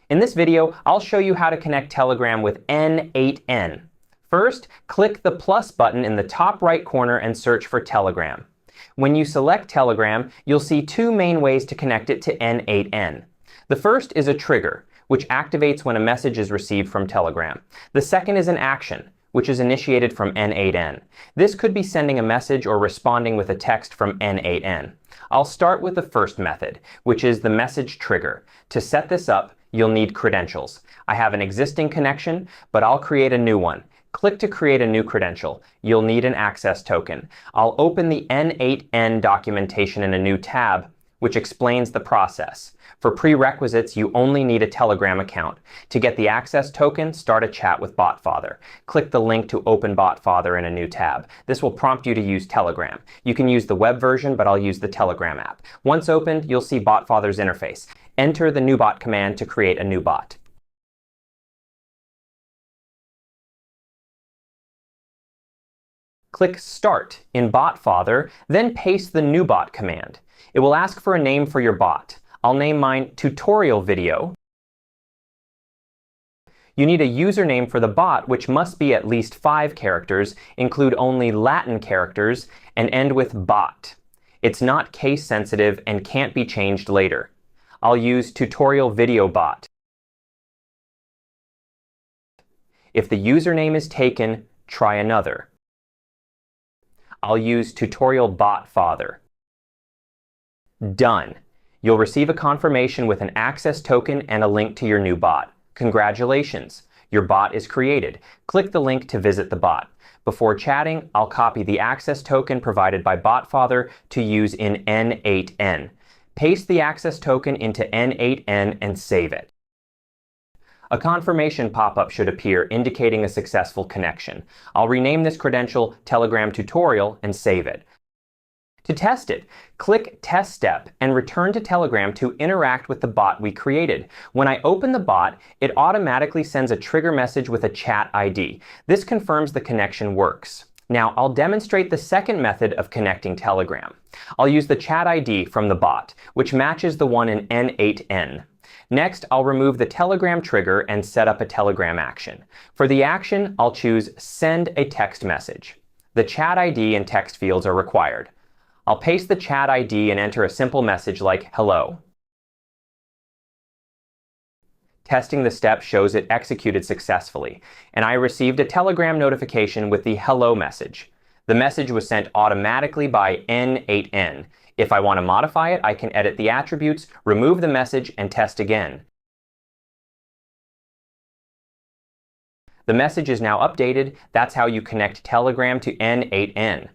In this video, I'll show you how to connect Telegram with n8n. First, click the plus button in the top right corner and search for Telegram. When you select Telegram, you'll see two main ways to connect it to n8n. The first is a trigger, which activates when a message is received from Telegram. The second is an action, which is initiated from n8n. This could be sending a message or responding with a text from n8n. I'll start with the first method, which is the message trigger. To set this up, you'll need credentials. I have an existing connection, but I'll create a new one. Click to create a new credential. You'll need an access token. I'll open the n8n documentation in a new tab, which explains the process. For prerequisites, you only need a Telegram account. To get the access token, start a chat with BotFather. Click the link to open BotFather in a new tab. This will prompt you to use Telegram. You can use the web version, but I'll use the Telegram app. Once opened, you'll see BotFather's interface. Enter the new bot command to create a new bot. Click Start in BotFather, then paste the new bot command. It will ask for a name for your bot. I'll name mine Tutorial Video. You need a username for the bot, which must be at least 5 characters, include only Latin characters, and end with bot. It's not case sensitive and can't be changed later. I'll use Tutorial Video Bot. If the username is taken, try another. I'll use Tutorial BotFather. Done. You'll receive a confirmation with an access token and a link to your new bot. Congratulations! Your bot is created. Click the link to visit the bot. Before chatting, I'll copy the access token provided by BotFather to use in n8n. Paste the access token into n8n and save it. A confirmation pop-up should appear indicating a successful connection. I'll rename this credential Telegram Tutorial and save it. To test it, click Test Step and return to Telegram to interact with the bot we created. When I open the bot, it automatically sends a trigger message with a chat ID. This confirms the connection works. Now, I'll demonstrate the second method of connecting Telegram. I'll use the chat ID from the bot, which matches the one in n8n. Next, I'll remove the Telegram trigger and set up a Telegram action. For the action, I'll choose Send a Text Message. The chat ID and text fields are required. I'll paste the chat ID and enter a simple message like hello. Testing the step shows it executed successfully, and I received a Telegram notification with the hello message. The message was sent automatically by n8n. If I want to modify it, I can edit the attributes, remove the message, and test again. The message is now updated. That's how you connect Telegram to n8n.